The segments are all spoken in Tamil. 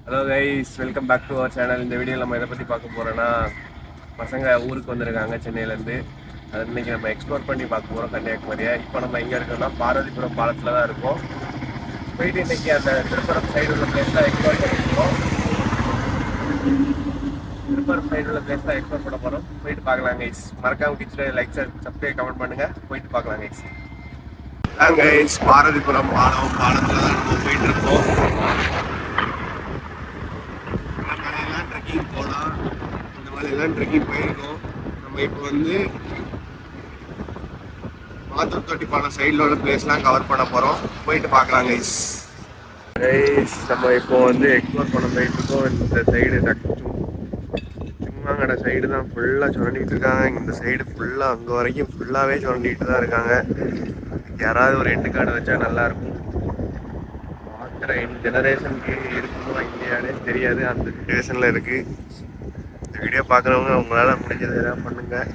Hello guys, welcome back to our channel. இந்த வீடியோவில் நம்ம எதை பற்றி பார்க்க போகிறோன்னா, பசங்க ஊருக்கு வந்திருக்காங்க சென்னையிலேருந்து. அது இன்னைக்கு நம்ம எக்ஸ்ப்ளோர் பண்ணி பார்க்க போகிறோம் கன்னியாகுமரியை. இப்போ நம்ம எங்கே இருக்கோம்னா பார்வதிபுரம் பாலத்தில் தான் இருக்கோம். போயிட்டு இன்னைக்கு அந்த திருப்பரம் சைடு உள்ள பிளேஸ்லாம் எக்ஸ்ப்ளோர் பண்ணிருக்கோம். திருப்பரம் சைடு உள்ள பிளேஸ்லாம் எக்ஸ்ப்ளோர் பண்ண போகிறோம். போயிட்டு பார்க்கலாம் கைஸ். மறக்காம கிச்சடி லைக் சப்ஸ்கிரைப் கமெண்ட் பண்ணுங்கள். போயிட்டு பார்க்கலாம் கைஸ். கைஸ், பார்வதிபுரம் பாலத்தில் தான் நம்ம போயிட்டு இருக்கோம். ட்ரெக்கிங் போகலாம், இந்த மாதிரிலாம் ட்ரெக்கிங் போயிருக்கோம். நம்ம இப்போ வந்து மாத்தூர் பாலம் சைடில் உள்ள பிளேஸ்லாம் கவர் பண்ண போகிறோம். போயிட்டு பார்க்கலாம் கைஸ். நம்ம இப்போ வந்து எக்ஸ்ப்ளோர் பண்ண போயிட்டு இருக்கோம். இந்த சைடு சிம்மாங்கடை சைடு தான் ஃபுல்லாக சுரண்டிட்டு இருக்காங்க. இந்த சைடு ஃபுல்லாக அங்கே வரைக்கும் ஃபுல்லாகவே சுரண்டிட்டு தான் இருக்காங்க. யாராவது ஒரு எட்டு கார்டு வச்சா நல்லாயிருக்கும். ஜெனரேஷனுக்கு இருக்குமோ இல்லையானே தெரியாது, அந்த சுச்சுவேஷனில் இருக்குது. இந்த வீடியோ பார்க்குறவங்க உங்களால் முடிஞ்சது எதாவது பண்ணுங்கள்.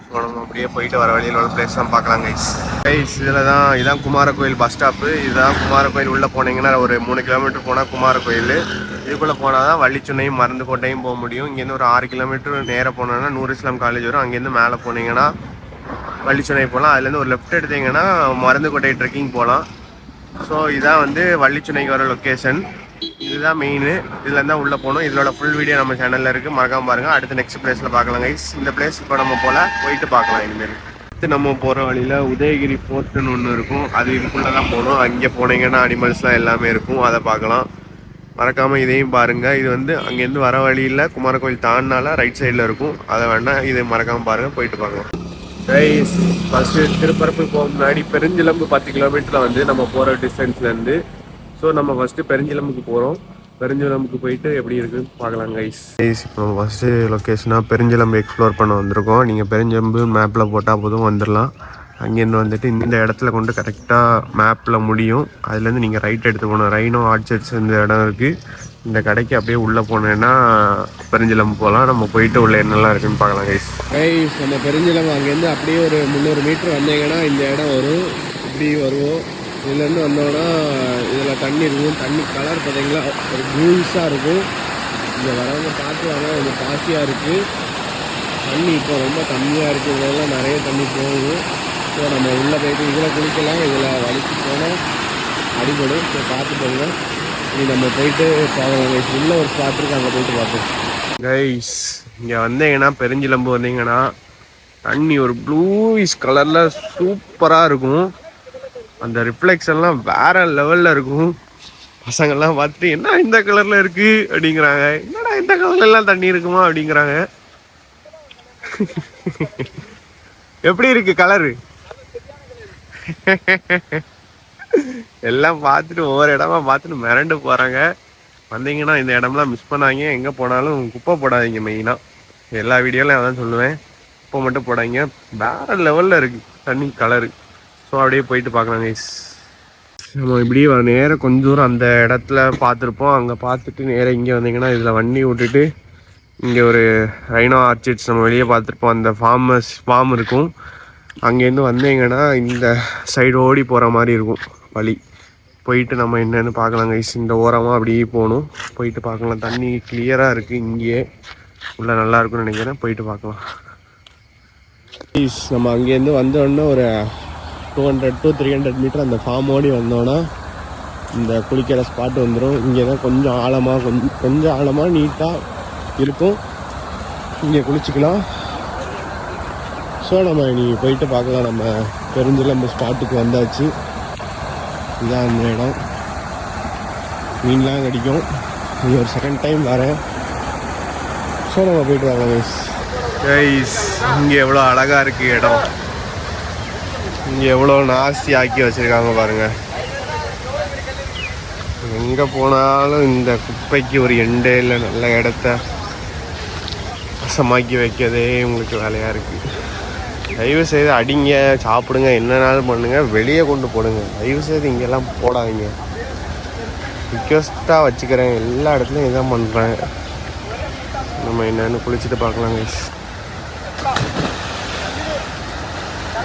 ஸோ நம்ம அப்படியே போயிட்டு வர வழியில் உள்ள பிளேஸ் தான் பார்க்கலாம் கைஸ். இதான் குமாரகோயில் பஸ் ஸ்டாப்பு. இதுதான் குமாரகோயில். உள்ளே போனீங்கன்னா ஒரு 3 கிலோமீட்டர் போனால் குமாரகோயில். இதுக்குள்ளே போனால் தான் வள்ளிச்சுனையும் மருந்துக்கோட்டையும் போக முடியும். இங்கேருந்து ஒரு 6 கிலோமீட்டர் நேராக போனோன்னா நூர் இஸ்லாம் காலேஜ் வரும். அங்கேருந்து மேலே போனீங்கன்னா வள்ளிச்சுனை போகலாம். அதுலேருந்து ஒரு லெஃப்ட் எடுத்தீங்கன்னா மருந்துக்கோட்டை ட்ரெக்கிங் போகலாம். ஸோ இதான் வந்து வள்ளிச்சுனைக்கு வர லொக்கேஷன். இதுதான் மெயின். இதில் இருந்தால் உள்ளே போகணும். இதோட ஃபுல் வீடியோ நம்ம சேனலில் இருக்குது, மறக்காம பாருங்கள். அடுத்த நெக்ஸ்ட் பிளேஸில் பார்க்கலாம் கைஸ். இந்த பிளேஸ் இப்போ நம்ம போயிட்டு பார்க்கலாம். இனிமேல் அடுத்து நம்ம போகிற வழியில் உதயகிரி ஃபோர்ட்டுன்னு ஒன்று இருக்கும். அது இதுக்குள்ளே தான் போகணும். அங்கே போனீங்கன்னா அனிமல்ஸ்லாம் எல்லாமே இருக்கும், அதை பார்க்கலாம். மறக்காமல் இதையும் பாருங்கள். இது வந்து அங்கேருந்து வர வழியில் குமாரகோயில் தாண்டினால ரைட் சைடில் இருக்கும். அதை வேணால் இதை மறக்காமல் பாருங்கள், போயிட்டு பார்க்கலாம் கைஸ். ஃபஸ்ட்டு திருப்பரப்பு போக முன்னாடி பெருஞ்சிலம்பு 10 கிலோமீட்டரில் வந்து நம்ம போகிற டிஸ்டன்ஸ்லேருந்து. ஸோ நம்ம ஃபஸ்ட்டு பெருஞ்சிலம்புக்கு போகிறோம். பெருஞ்சிலம்புக்கு போயிட்டு எப்படி இருக்குன்னு பார்க்கலாம் கைஸ். இப்போ நம்ம ஃபஸ்ட்டு லொக்கேஷனாக பெருஞ்சிலம்பு எக்ஸ்ப்ளோர் பண்ண வந்திருக்கோம். நீங்கள் பெருஞ்சிலம்பு மேப்பில் போட்டால் போதும் வந்துடலாம். அங்கேருந்து வந்துட்டு இந்த இடத்துல கொண்டு கரெக்டாக மேப்பில் முடியும். அதுலேருந்து நீங்கள் ரைட் எடுத்து போகணும். ரைனோ ஆர்ச்சர்ட்ஸ் இந்த இடம் இருக்குது. இந்த கடைக்கு அப்படியே உள்ளே போனேன்னா பெருஞ்சிலம்பு போகலாம். நம்ம போயிட்டு உள்ள என்னெல்லாம் இருக்குன்னு பார்க்கலாம் கைஸ். நம்ம பெருஞ்சிலம்பு அங்கேருந்து அப்படியே ஒரு 300 மீட்டர் வந்தீங்கன்னா இந்த இடம் வரும். இப்படி வருவோம். இதுலேருந்து வந்தோன்னா இதில் தண்ணி இருக்கும். தண்ணி கலர் பார்த்தீங்களா ஒரு ப்ளூஸாக இருக்கும். இங்கே வரவங்க பார்த்துவாங்க, கொஞ்சம் பாசியாக இருக்குது. தண்ணி இப்போ ரொம்ப கம்மியாக இருக்குது. இதெல்லாம் நிறைய தண்ணி போகும். ஸோ நம்ம உள்ளே போயிட்டு இதில் குளிக்கலாம். இதில் வலிச்சு போனால் அடிபடும். ஸோ பார்த்து போங்க. இது நம்ம போயிட்டு பார்க்கலாம். உள்ள ஒரு ஸ்பாட் இருக்குது, அங்கே போயிட்டு பார்ப்போம் கைஸ். இங்கே வந்தீங்கன்னா பெருஞ்சிலம்பு வந்தீங்கன்னா தண்ணி ஒரு ப்ளூயிஷ் கலரில் சூப்பராக இருக்கும். அந்த ரிஃப்ளெக்ஷன்லாம் வேற லெவலில் இருக்கும். பசங்கள்லாம் பார்த்துட்டு என்ன இந்த கலரில் இருக்குது அப்படிங்கிறாங்க. என்னடா இந்த கலர்லாம் தண்ணி இருக்குமா அப்படிங்கிறாங்க. எப்படி இருக்கு கலரு? எல்லாம் பார்த்துட்டு ஒவ்வொரு இடமா பார்த்துட்டு மிரண்டு போகிறாங்க. வந்தீங்கன்னா இந்த இடம்லாம் மிஸ் பண்ணாங்க. எங்கே போனாலும் குப்பை போடாதீங்க. மெயினாக எல்லா வீடியோலையும் அதான் சொல்லுவேன், குப்பை மட்டும் போடாதீங்க. வேற லெவலில் இருக்குது தண்ணி கலரு. ஸோ அப்படியே போயிட்டு பார்க்கலாம் கைஸ். நம்ம இப்படியே நேராக கொஞ்சம் தூரம் அந்த இடத்துல பார்த்துருப்போம். அங்கே பார்த்துட்டு நேராக இங்கே வந்தீங்கன்னா இதில் வண்டி விட்டுட்டு இங்கே ஒரு ரைனோ ஆர்ச்சிட்ஸ் நம்ம வெளியே பார்த்துருப்போம். அந்த ஃபார்ம் இருக்கும். அங்கேருந்து வந்தீங்கன்னா இந்த சைடு ஓடி போகிற மாதிரி இருக்கும் வழி. போயிட்டு நம்ம என்னென்னு பார்க்கலாம் கைஸ். இந்த ஓரமாக அப்படியே போகணும், போயிட்டு பார்க்கலாம். தண்ணி கிளியராக இருக்குது. இங்கேயே உள்ள நல்லா இருக்குன்னு நினைக்கிறேன். போயிட்டு பார்க்கலாம் ப்ளீஸ். நம்ம அங்கேருந்து வந்தோடனே ஒரு 200 to 300 மீட்டர் அந்த ஃபார்ம் ஓடி வந்தோன்னா இந்த குளிக்கிற ஸ்பாட் வந்துடும். இங்கே தான் கொஞ்சம் ஆழமாக நீட்டாக இருக்கும். இங்கே குளிச்சுக்கலாம். ஸோ நம்ம இனி போயிட்டு பார்க்கலாம். நம்ம பெருஞ்சிலம்பு ஸ்பாட்டுக்கு வந்தாச்சு. இதுதான் அந்த இடம். மீன்லாம் கிடைக்கும். இது ஒரு செகண்ட் டைம் வரேன். ஸோ நம்ம போயிட்டு வரலாம் கைஸ். கைஸ், இங்கே எவ்வளோ அழகாக இருக்குது இடம். இங்கே எவ்வளோ நாசி ஆக்கி வச்சுருக்காங்க பாருங்கள். எங்கே போனாலும் இந்த குப்பைக்கு ஒரு எண்டே இல்லை. நல்ல இடத்த வசமாக்கி வைக்கிறதே உங்களுக்கு வேலையாக இருக்குது. தயவு செய்து அடிங்க, சாப்பிடுங்க, என்னன்னாலும் பண்ணுங்கள், வெளியே கொண்டு போடுங்க. தயவு செய்து இங்கெல்லாம் போடாதீங்க. ரிக்வெஸ்ட்டாக வச்சுக்கிறேன். எல்லா இடத்துலையும் இதான் பண்ணுறேன். நம்ம என்னென்னு குளிச்சுட்டு பார்க்கலாம் கைஸ்.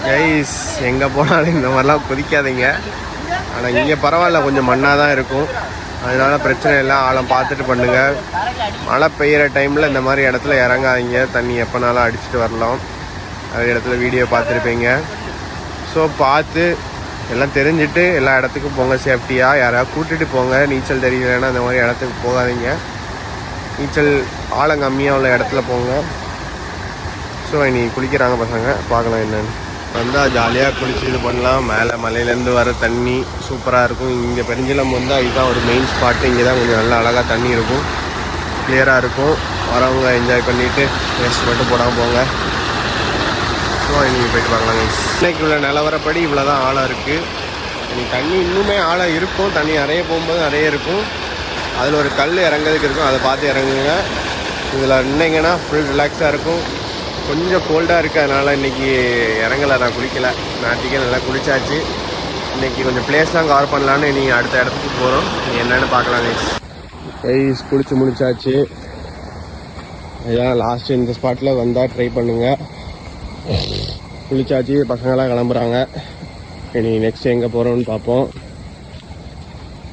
கைஸ், எங்கே போனாலும் இந்த மாதிரிலாம் குதிக்காதீங்க. ஆனால் இங்கே பரவாயில்ல, கொஞ்சம் மண்ணாக தான் இருக்கும். அதனால பிரச்சனை இல்லை, ஆழம் பார்த்துட்டு பண்ணுங்கள். மழை பெய்கிற டைமில் இந்த மாதிரி இடத்துல இறங்காதீங்க, தண்ணி எப்போனாலும் அடிச்சுட்டு வரலாம். அது இடத்துல வீடியோ பார்த்துருப்பீங்க. ஸோ பார்த்து எல்லாம் தெரிஞ்சுட்டு எல்லா இடத்துக்கும் போங்க சேஃப்டியாக. யாராவது கூட்டிகிட்டு போங்க. நீச்சல் தெரியலைன்னா அந்த மாதிரி இடத்துக்கு போகாதீங்க. நீச்சல் ஆழம் கம்மியாக உள்ள இடத்துல போங்க. ஸோ இனி குளிக்கிறாங்க பசங்க, பார்க்கலாம் என்னென்னு. வந்தால் ஜாலியாக குளிச்சு இது பண்ணலாம். மேலே மலையிலேருந்து வர தண்ணி சூப்பராக இருக்கும். இங்கே பெருஞ்சிலம் வந்தால் இதுதான் ஒரு மெயின் ஸ்பாட்டு. இங்கே தான் கொஞ்சம் நல்லா அழகாக தண்ணி இருக்கும், கிளியராக இருக்கும். வரவங்க என்ஜாய் பண்ணிவிட்டு வேஸ்ட் மட்டும் போடாமல் போங்க. ஸோ இன்றைக்கி போய்ட்டு பார்க்கலாங்க. இன்னைக்கு உள்ள நிலவரப்படி இவ்வளோ தான் ஆழம் இருக்குது. இன்னைக்கு தண்ணி இன்னுமே ஆழம் இருக்கும். தண்ணி நிறைய போகும்போது நிறைய இருக்கும். அதில் ஒரு கல் இறங்கிறதுக்கு இருக்கும், அதை பார்த்து இறங்குங்க. இதில் இருந்தீங்கன்னா ஃபுல் ரிலாக்ஸாக இருக்கும். கொஞ்சம் கோல்டாக இருக்குது, அதனால் இன்றைக்கி இறங்கலை, நான் குளிக்கலை. நாட்டிக்கே நல்லா குளிச்சாச்சு. இன்றைக்கி கொஞ்சம் பிளேஸ்லாம் கவர் பண்ணலான்னு நீங்கள் அடுத்த இடத்துக்கு போகிறோம். என்னென்னு பார்க்கலாங்க. கைஸ் குளிச்சு முடிச்சாச்சு. இதான் லாஸ்ட்டு. இந்த ஸ்பாட்டில் வந்தால் ட்ரை பண்ணுங்கள். குளிச்சாச்சு, பசங்களாம் கிளம்புறாங்க. இனி நெக்ஸ்ட் எங்கே போகிறோன்னு பார்ப்போம்.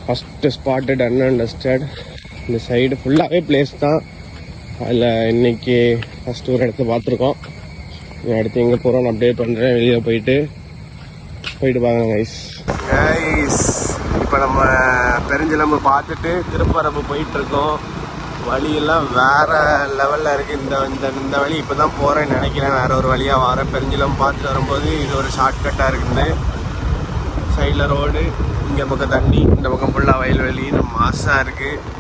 First spot done and dusted. இந்த சைடு ஃபுல்லாகவே பிளேஸ் தான். அதில் இன்றைக்கி ஃபஸ்ட்டு ஒரு இடத்த பார்த்துருக்கோம். அடுத்து எங்கே போகிறோன்னு அப்டேட் பண்ணுறேன். வெளியே போயிட்டு பார்க்கலாம் கைஸ். இப்போ நம்ம பெருஞ்சிலம்பு பார்த்துட்டு திருப்பரப்பு போயிட்டுருக்கோம். வழியெல்லாம் வேறு லெவலில் இருக்குது. இந்த வழி இப்போ தான் போகிறேன்னு நினைக்கிறேன். வேறு ஒரு வழியாக வரேன். பெருஞ்சிலம் பார்த்துட்டு வரும்போது இது ஒரு ஷார்ட்கட்டாக இருக்குது. சைடில் ரோடு, இங்கே பக்கம் தண்ணி, இந்த பக்கம் ஃபுல்லாக வயல்வெளி. மாசாக இருக்குது.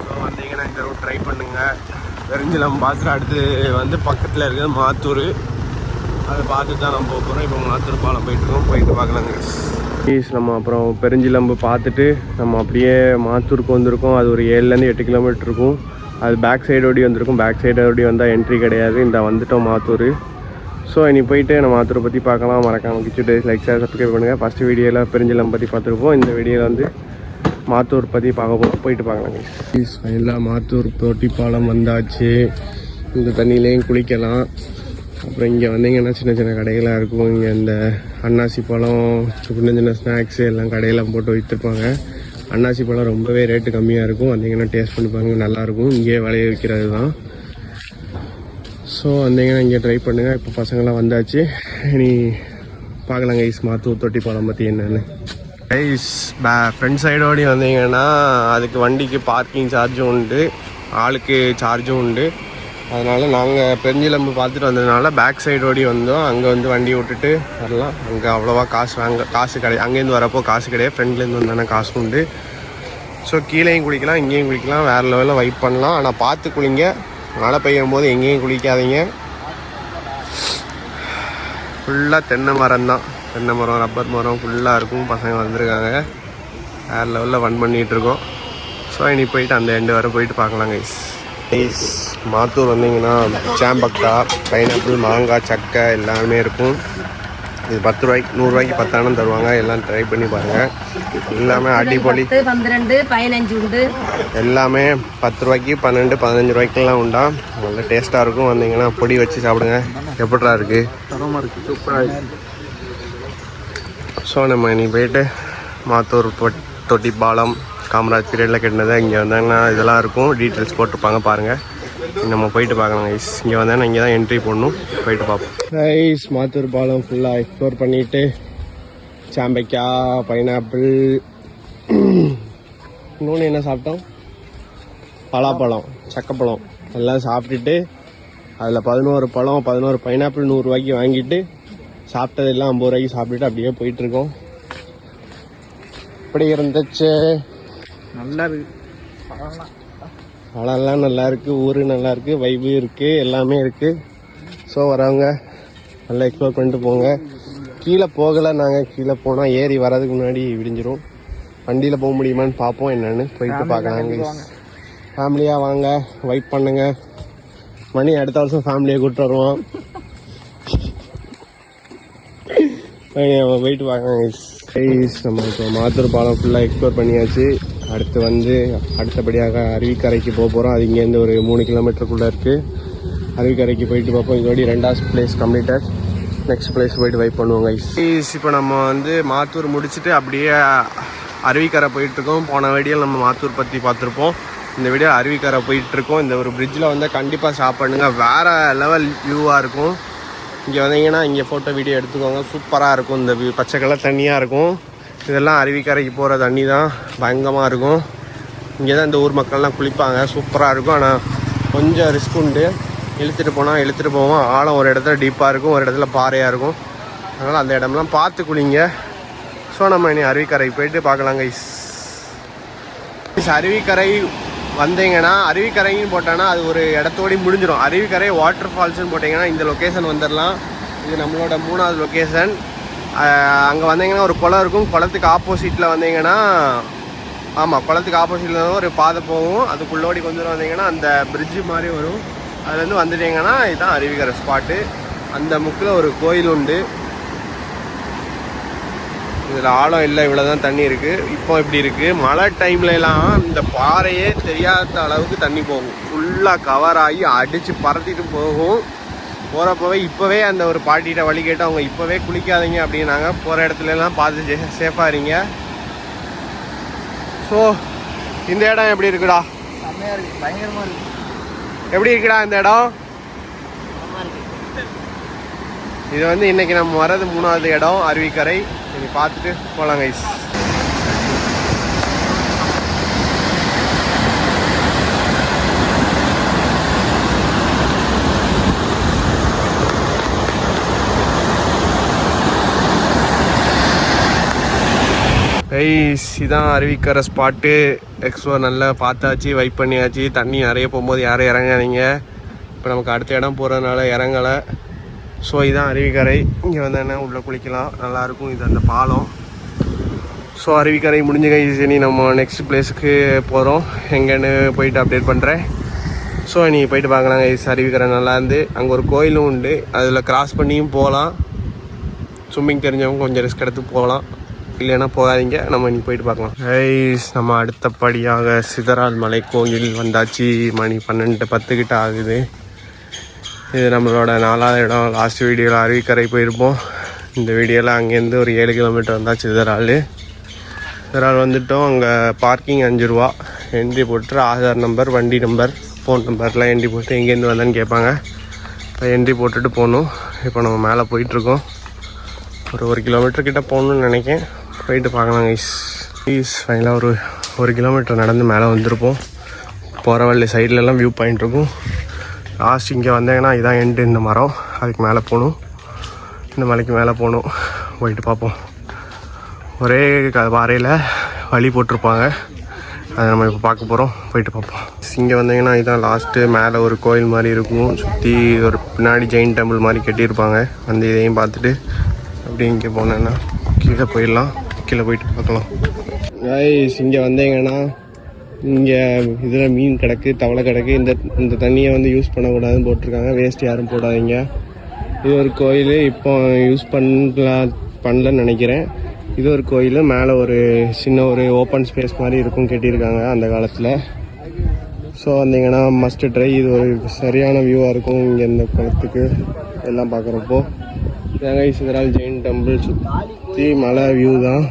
ஸோ வந்தீங்கன்னா இந்த ரோட் ட்ரை பண்ணுங்கள். பெருஞ்சிலம் பார்த்துட்டு அடுத்து பக்கத்தில் இருக்குது மாத்தூர். அதை பார்த்துட்டு தான் நம்ம போகிறோம். இப்போ மாத்தூர் பாலம் போயிட்டு பார்க்கலாங்க. நம்ம அப்புறம் பெருஞ்சிலம்பு பார்த்துட்டு நம்ம அப்படியே மாத்தூருக்கு வந்திருக்கோம். அது ஒரு 7லேருந்து 8 கிலோமீட்டர் இருக்கும். அது பேக் சைடு ஓடி வந்திருக்கும். பேக் சைடு ஓடி வந்தால் என்ட்ரி கிடையாது. இந்த வந்துட்டோம் மாத்தூர். ஸோ இனி போயிட்டு நம்ம மாத்தூரை பற்றி பார்க்கலாம். மறக்காமல் கிச்சு டேஸ் லைக் ஷேர் சப்ஸ்கிரைப் பண்ணுங்கள். ஃபஸ்ட்டு வீடியோவில் பெருஞ்சிலம் பற்றி பார்த்துருப்போம். இந்த வீடியோவில் மாத்தூர் பற்றி பார்க்க போகிறோம். போயிட்டு பார்க்கலாம். ஃபைனலாக மாத்தூர் தொட்டி பாலம் வந்தாச்சு. இந்த தண்ணியிலையும் குளிக்கலாம். அப்புறம் இங்கே வந்தீங்கன்னா சின்ன சின்ன கடைகளாக இருக்கும். இங்கே இந்த அன்னாசி பழம், சின்ன சின்ன ஸ்நாக்ஸு எல்லாம் கடையெல்லாம் போட்டு விற்றுருப்பாங்க. அன்னாசி பழம் ரொம்பவே ரேட்டு கம்மியாக இருக்கும். வந்தீங்கன்னா டேஸ்ட் பண்ணிப்பாங்க, நல்லாயிருக்கும். இங்கேயே விளைய வைக்கிறது தான். ஸோ வந்தீங்கன்னா இங்கே ட்ரை பண்ணுங்கள். இப்போ பசங்களாம் வந்தாச்சு. இனி பார்க்கலாம் கைஸ் மாத்தூர் தொட்டி பாலம் பற்றி என்னென்னு. கைஸ் ஃப்ரண்ட் சைடோடி வந்தீங்கன்னா அதுக்கு வண்டிக்கு பார்க்கிங் சார்ஜும் உண்டு, ஆளுக்கு சார்ஜும் உண்டு. அதனால் நாங்கள் பெருஞ்சிலம்பு பார்த்துட்டு வந்ததுனால பேக் சைடு ஓடி வந்தோம். அங்கே வண்டி விட்டுட்டு வரலாம். அங்கே அவ்வளோவா காசு கிடையாது. அங்கேருந்து வரப்போ காசு கிடையாது. ஃப்ரெண்ட்லேருந்து வந்தோன்னா காசு உண்டு. ஸோ கீழேயும் குளிக்கலாம், இங்கேயும் குளிக்கலாம். வேறு லெவலில் வைப் பண்ணலாம். ஆனால் பார்த்து குளிங்க. மழை பெய்யும் போது எங்கேயும் குளிக்காதீங்க. ஃபுல்லாக தென்னை மரம் தான். தென்னை மரம், ரப்பர் மரம் ஃபுல்லாக இருக்கும். பசங்க வந்திருக்காங்க. வேறு லெவலில் ஃபன் பண்ணிகிட்ருக்கோம். ஸோ இனி போயிட்டு அந்த எண்டு வரை போயிட்டு பார்க்கலாம் கைஸ். மாத்தூர் வந்தீங்கன்னா சாம்பக்கா, பைனாப்பிள், மாங்காய், சக்கை எல்லாமே இருக்கும். இது 10 ரூபாய்க்கு 100 ரூபாய்க்கு 10 தருவாங்க. எல்லாம் ட்ரை பண்ணி பாருங்கள். எல்லாமே அடிப்பொலி. 12, 15 உண்டு. எல்லாமே 10 ரூபாய்க்கு 12, 15 ரூபாய்க்குலாம் உண்டா. நல்ல டேஸ்ட்டாக இருக்கும். வந்தீங்கன்னா பொடி வச்சு சாப்பிடுங்க. எப்படா இருக்குது? தரமாக இருக்குது, சூப்பராக இருக்குது. ஸோ நம்ம இனி போயிட்டு மாத்தூர் தொட்டி பாலம் காமராஜ் பீரியடில் கட்டினது. இங்கே வந்தாங்கன்னா இதெல்லாம் இருக்கும், டீட்டெயில்ஸ் போட்டிருப்பாங்க, பாருங்கள். நம்ம போயிட்டு பார்க்கலாம் கைஸ். இங்கே வந்தால் இங்கே தான் என்ட்ரி போடணும். போயிட்டு பார்ப்போம் கைஸ். மாத்தூர் பாலம் ஃபுல்லாக எக்ஸ்ப்ளோர் பண்ணிவிட்டு சாம்பைக்காய், பைனாப்பிள், இன்னொன்று என்ன சாப்பிட்டோம், பலாப்பழம், சக்கப்பழம் எல்லாம் சாப்பிட்டுட்டு அதில் 11 பழம், 11 பைனாப்பிள் 100 ரூபாய்க்கு வாங்கிட்டு சாப்பிட்டதெல்லாம் 50 ரூபாய்க்கு சாப்பிட்டுட்டு அப்படியே போயிட்டுருக்கோம். இப்படி இருந்துச்சு. நல்லா இருக்கு. பழம்லாம் நல்லா இருக்குது, ஊர் நல்லா இருக்குது, வைபு இருக்குது, எல்லாமே இருக்குது. ஸோ வரவங்க நல்லா எக்ஸ்ப்ளோர் பண்ணிட்டு போங்க. கீழே போகலை. நாங்கள் கீழே போனால் ஏறி வரதுக்கு முன்னாடி விடிஞ்சிரும். வண்டியில் போக முடியுமான்னு பார்ப்போம். என்னென்னு போயிட்டு பார்க்கலாம். ஃபேமிலியாக வாங்க, வைப் பண்ணுங்க. மணி அடுத்த வருஷம் ஃபேமிலியை கூப்பிட்டு வருவோம். போயிட்டு பார்க்கலாம். நம்ம இப்போ மாத்தூர் பாலம் ஃபுல்லாக எக்ஸ்ப்ளோர் பண்ணியாச்சு. அடுத்து அடுத்தபடியாக அருவிக்கரைக்கு போக போகிறோம். அது இங்கேருந்து ஒரு 3 கிலோமீட்டருக்குள்ளே இருக்குது. அருவிக்கரைக்கு போயிட்டு பார்ப்போம். இதோட 2வது பிளேஸ் கம்ப்ளீட்டட். நெக்ஸ்ட் பிளேஸ் போயிட்டு வைப் பண்ணுவோம் கைஸ். இப்போ நம்ம மாத்தூர் முடிச்சுட்டு அப்படியே அருவிக்கரை போயிட்டுருக்கோம். போன வீடியோவில் நம்ம மாத்தூர் பற்றி பார்த்துருப்போம். இந்த வீடியோ அருவிக்கரை போயிட்டுருக்கோம். இந்த ஒரு பிரிட்ஜில் வந்து கண்டிப்பாக ஸ்டாப் பண்ணுங்கள். வேறு லெவல் வியூவாக இருக்கும். இங்கே வந்தீங்கன்னா இங்கே ஃபோட்டோ வீடியோ எடுத்துக்கோங்க. சூப்பராக இருக்கும். இந்த பச்சை கலர் தண்ணியாக இருக்கும். இதெல்லாம் அருவிக்கரைக்கு போகிற தண்ணி தான். பயங்கரமாக இருக்கும். இங்கே தான் இந்த ஊர் மக்கள்லாம் குளிப்பாங்க. சூப்பராக இருக்கும். ஆனால் கொஞ்சம் ரிஸ்க் உண்டு. இழுத்துட்டு போவோம். ஆழம் ஒரு இடத்துல டீப்பாக இருக்கும், ஒரு இடத்துல பாறையாக இருக்கும். அதனால் அந்த இடம்லாம் பார்த்து குளிங்க. ஸோ நம்ம இனி அருவிக்கரைக்கு போயிட்டு பார்க்கலாம் கைஸ். அருவிக்கரை வந்தீங்கன்னா அருவிக்கரைன்னு போட்டோன்னா அது ஒரு இடத்தோடி முடிஞ்சிடும். அருவிக்கரை வாட்டர் ஃபால்ஸ்னு போட்டிங்கன்னா இந்த லொக்கேஷன் வந்துடலாம். இது நம்மளோட 3வது லொக்கேஷன். அங்கே வந்தீங்கன்னா ஒரு குளம் இருக்கும். குளத்துக்கு ஆப்போசிட்டில் வந்தீங்கன்னா குளத்துக்கு ஆப்போசிட்டில் ஒரு பாதை போகும். அதுக்குள்ளோடி கொஞ்சம் வந்தீங்கன்னா அந்த பிரிட்ஜு மாதிரி வரும். அதுலேருந்து வந்துட்டீங்கன்னா இதுதான் அருவிக்கரை ஸ்பாட்டு. அந்த முக்கில் ஒரு கோயில் உண்டு. இதில் ஆழம் இல்லை, இவ்வளோ தான் தண்ணி இருக்குது. இப்போ இப்படி இருக்குது. மழை டைம்லலாம் இந்த பாறையே தெரியாத அளவுக்கு தண்ணி போகும். ஃபுல்லாக கவர் ஆகி அடித்து பறத்திட்டு போகும். போகிறப்பவே இப்போவே அந்த ஒரு பாட்டிகிட்ட வழி கேட்டு அவங்க இப்போவே குளிக்காதீங்க அப்படின்னாங்க. போகிற இடத்துலலாம் பார்த்து சேஃபாக இருங்க. ஸோ இந்த இடம் எப்படி இருக்குடா? பயங்கரமாக இருக்கு. எப்படி இருக்குடா இந்த இடம்? இது வந்து இன்றைக்கி நம்ம வர்றது 3வது இடம் அருவிக்கரை. இனி பார்த்துட்டு போகலாம் கைஸ். கைஸ் இதான் அருவிக்கரை ஸ்பாட்டு. எக்ஸ்ப்ளோர் நல்லா பார்த்தாச்சு, வைப் பண்ணியாச்சு. தண்ணி நிறைய போகும்போது யாரும் இறங்காதீங்க. இப்போ நமக்கு அடுத்த இடம் போகிறதுனால இறங்கலை. ஸோ இதான் அருவிக்கரை. இங்கே வந்தேன்னா உள்ளே குளிக்கலாம், நல்லாயிருக்கும். இது அந்த பாலம். ஸோ அருவிக்கரை முடிஞ்ச கைஸ். இனி நம்ம நெக்ஸ்ட் பிளேஸுக்கு போகிறோம். எங்கேன்னு போயிட்டு அப்டேட் பண்ணுறேன். ஸோ நீ போயிட்டு பார்க்கலாம் கைஸ். அருவிக்கரை நல்லாயிருந்து. அங்கே ஒரு கோயிலும் உண்டு. அதில் கிராஸ் பண்ணியும் போகலாம். ஸ்விம்மிங் தெரிஞ்சவங்க கொஞ்சம் ரிஸ்க் எடுத்து போகலாம். இல்லைன்னா போகாதீங்க. நம்ம இனி போயிட்டு பார்க்கலாம் கைஸ். நம்ம அடுத்தபடியாக சிதறால் மலை கோயில் வந்தாச்சு. மணி 12:10 கிட்ட ஆகுது. இது நம்மளோட 4வது இடம். லாஸ்ட் வீடியோவில் அருவிக்கரை போயிருப்போம். இந்த வீடியோவில் அங்கேருந்து ஒரு 7 கிலோமீட்டர் வந்தால் சிதறால் வந்துட்டோம். அங்கே பார்க்கிங் 5 ரூபா. என்ட்ரி போட்டு ஆதார் நம்பர், வண்டி நம்பர், ஃபோன் நம்பர்லாம் என்ட்ரி போட்டு எங்கேருந்து வந்தேன்னு கேட்பாங்க. இப்போ என்ட்ரி போட்டுட்டு போகணும். இப்போ நம்ம மேலே போயிட்டுருக்கோம். ஒரு 1 கிலோமீட்டர் கிட்டே போகணுன்னு நினைக்கிறேன். போயிட்டு பார்க்கலாம் கைஸ். ஃபைனலாக ஒரு கிலோமீட்டர் நடந்து மேலே வந்திருப்போம். போகிற வழி சைட்லலாம் வியூ பாயிண்ட் இருக்கும். லாஸ்ட் இங்கே வந்தீங்கன்னா இதான் எண்டு. இந்த மரம் அதுக்கு மேலே போகணும். இந்த மலைக்கு மேலே போகணும். போயிட்டு பார்ப்போம். ஒரே பாறையில் வழி போட்டிருப்பாங்க. அதை நம்ம இப்போ பார்க்க போகிறோம். போயிட்டு பார்ப்போம். இங்கே வந்தீங்கன்னா இதுதான் லாஸ்ட்டு. மேலே ஒரு கோயில் மாதிரி இருக்கும். சுற்றி ஒரு பின்னாடி ஜெயின் டெம்பிள் மாதிரி கட்டியிருப்பாங்க. வந்து இதையும் பார்த்துட்டு அப்படி இங்கே போனேன்னா கீழே போயிடலாம். கீழே போயிட்டு பார்க்கலாம் கைஸ். இங்கே வந்தீங்கன்னா இங்கே இதில் மீன் கிடக்கு, தவளை கிடக்கு. இந்த தண்ணியை வந்து யூஸ் பண்ணக்கூடாதுன்னு போட்டிருக்காங்க. வேஸ்ட் யாரும் போடாதீங்க. இது ஒரு கோயில். இப்போ யூஸ் பண்ணலன்னு நினைக்கிறேன். இது ஒரு கோயில். மேலே ஒரு சின்ன ஒரு ஓப்பன் ஸ்பேஸ் மாதிரி இருக்கும், கட்டியிருக்காங்க அந்த காலத்தில். ஸோ வந்தீங்கன்னா மஸ்ட் ட்ரை. இது ஒரு சரியான வியூவாக இருக்கும். இங்கே இந்த குளத்துக்கு எல்லாம் பார்க்குறப்போ சிதறால் ஜெயின் டெம்பிள் சுற்றி மலை வியூ தான்.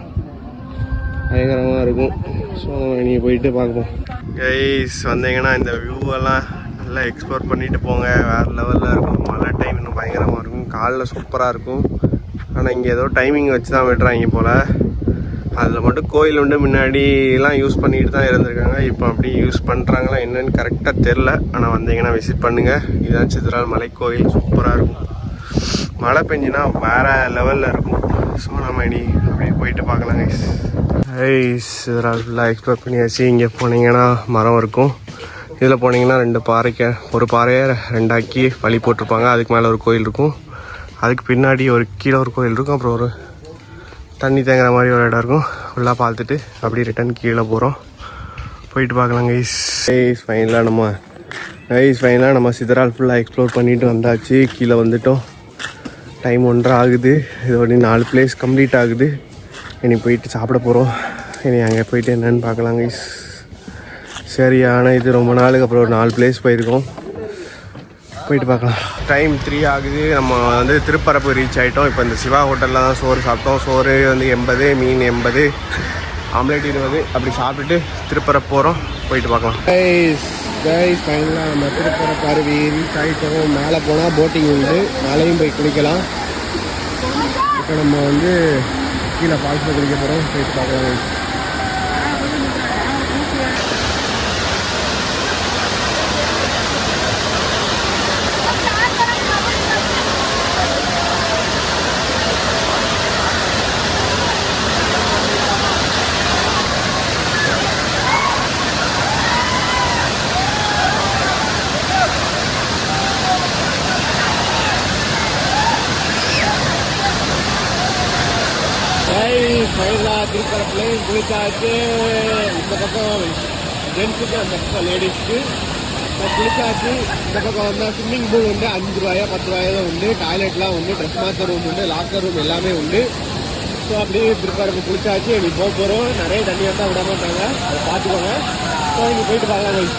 பயங்கரமாக இருக்கும். ஸோ நீங்கள் போயிட்டு பார்ப்போம் கைஸ். வந்தீங்கன்னா இந்த வியூவெல்லாம் நல்லா எக்ஸ்ப்ளோர் பண்ணிட்டு போங்க. வேறு லெவலில் இருக்கும். மழை டைம் இன்னும் பயங்கரமாக இருக்கும். காலைல சூப்பராக இருக்கும். ஆனால் இங்கே ஏதோ டைமிங் வச்சு தான் விட்டுறாங்க போல். அதில் மட்டும் கோயில் உண்டு. முன்னாடிலாம் யூஸ் பண்ணிட்டு தான் இருந்திருக்காங்க. இப்போ அப்படி யூஸ் பண்ணுறாங்களா என்னன்னு கரெக்டாக தெரில. ஆனால் வந்தீங்கன்னா விசிட் பண்ணுங்கள். இதுதான் சிதறால் மலை கோயில். சூப்பராக இருக்கும். மழை பெஞ்சுன்னா வேறு லெவலில் இருக்கும். ஸோ நம்ம இனி அப்படியே போயிட்டு பார்க்கலாம் கைஸ். சிதறால் ஃபுல்லாக எக்ஸ்ப்ளோர் பண்ணியாச்சு. இங்கே போனீங்கன்னா மரம் இருக்கும். இதில் போனீங்கன்னா ஒரு பாறையை 2ஆக்கி வழி போட்டிருப்பாங்க. அதுக்கு மேலே ஒரு கோயில் இருக்கும். அதுக்கு பின்னாடி கீழே ஒரு கோயில் இருக்கும். அப்புறம் ஒரு தண்ணி தேங்குற மாதிரி ஒரு இடம் இருக்கும். ஃபுல்லாக பார்த்துட்டு அப்படியே ரிட்டன் கீழே போகிறோம். போயிட்டு பார்க்கலாம் கைஸ். ஃபைனலாக நம்ம சிதறால் ஃபுல்லாக எக்ஸ்ப்ளோர் பண்ணிட்டு வந்தாச்சு. கீழே வந்துட்டோம். டைம் 1:30 ஆகுது. இதோட 4 பிளேஸ் கம்ப்ளீட் ஆகுது. இனி போயிட்டு சாப்பிட போகிறோம். இனி அங்கே போயிட்டு என்னென்னு பார்க்கலாம் கைஸ். சரி, ஆனால் இது ரொம்ப நாளுக்கு அப்புறம் ஒரு 4 பிளேஸ் போயிருக்கோம். போயிட்டு பார்க்கலாம். டைம் 3 ஆகுது. நம்ம வந்து திருப்பரப்பு ரீச் ஆகிட்டோம். இப்போ இந்த சிவா ஹோட்டலில் தான் சோறு சாப்பிட்டோம். சோறு வந்து 80, மீன் 80, ஆம்லேட் 20 அப்படி சாப்பிட்டுட்டு திருப்பரப்பு போகிறோம், போயிட்டு பார்க்கலாம். கைஸ் ஃபைனலாக நம்ம திருப்பரப்பு அருவி ரீச் ஆகிட்டோம். மேலே போனால் போட்டிங் உண்டு, மேலேயும் போய் குளிக்கலாம். இப்போ நம்ம வந்து கீழே ஃபால்ஸில் குளிக்க போகிறோம், போயிட்டு பார்க்கலாம். ஃபைனலாக திருப்பரப்புலையும் குளிச்சாச்சு. இந்த பக்கம் ஜென்ஸுக்கு, அந்த பக்கம் லேடிஸ்க்கு குளிச்சாச்சு. இந்த பக்கம் வந்தால் ஸ்விம்மிங் பூல் உண்டு, 5 ரூபாயா 10 ரூபாயா தான் உண்டு. டாய்லெட்லாம் உண்டு, ட்ரெஸ் மாஸ்டர் ரூம் உண்டு, லாக்கர் ரூம் எல்லாமே உண்டு. ஸோ அப்படியே திருப்பரப்பு குளிச்சாச்சு. இனி போக போகிறோம். நிறைய தண்ணியாக தான் விட மாட்டாங்க, அதை பார்த்துக்கோங்க. ஸோ இங்கே போயிட்டு பார்க்கலாம்.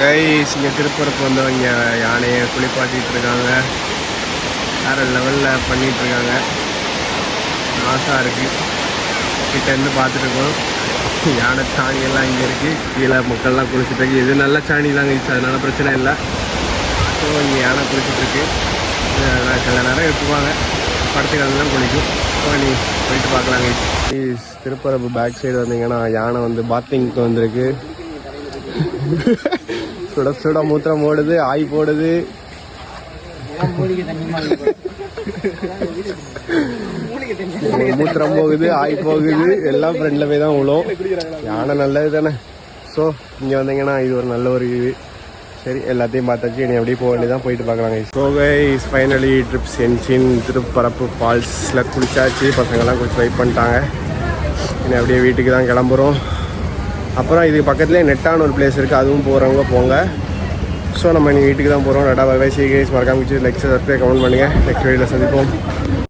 கைஸ் இங்கே திருப்பரப்பு வந்தவங்க யானையை குளிப்பாட்டிகிட்டு இருக்காங்க, வேறு லெவலில் பண்ணிகிட்ருக்காங்க. மாசாக இருக்குது. கிட்டேருந்து பார்த்துட்டு இருக்கோம். யானை சாணியெல்லாம் இங்கே இருக்குது. கீழே மக்கள்லாம் குளிச்சுட்ருக்கு. இது நல்ல சாணிலாம் கைஸ், அதனால பிரச்சனை இல்லை. ஸோ இங்கே யானை குளிச்சுட்ருக்கு. சில நேரம் எடுத்துக்குவாங்க, படுத்து கிழமெல்லாம் குளிக்கும். ஸோ நீ போயிட்டு பார்க்கலாம் கைஸ். திருப்பரப்பு பேக் சைடு வந்தீங்கன்னா யானை வந்து பாத்திங்க்கு வந்திருக்கு. சுட சுட மூத்திரம் ஓடுது, ஆய் போடுது. மூத்திரம் போகுது, ஆய் போகுது, எல்லாம் ஃப்ரெண்டில் போய் தான் விழும். யானை நல்லது தானே. ஸோ இங்கே வந்தீங்கன்னா இது ஒரு நல்ல ஒரு இது. சரி, எல்லாத்தையும் பார்த்தாச்சு. நீ அப்படியே போக வேண்டியதான், போயிட்டு பார்க்கலாம். ஸோ கைஸ் ஃபைனலி ட்ரிப்ஸ் என்ஜின் திருப்பரப்பு ஃபால்ஸில் குளிச்சாச்சு. பசங்கள்லாம் குளிச்சு வெயிட் பண்ணிட்டாங்க. இனி அப்படியே வீட்டுக்கு தான் கிளம்புறோம். அப்புறம் இதுக்கு பக்கத்துலேயே நெட்டான ஒரு பிளேஸ் இருக்குது, அதுவும் போகிறவங்க போங்க. ஸோ நம்ம இனி வீட்டுக்கு தான் போகிறோம். டாடா பை பை. சி கைஸ், மறக்காம லைக் சப்ஸ்கிரைப் கமெண்ட் பண்ணுங்கள். நெக்ஸ்ட் வீடியோவில் சந்திப்போம்.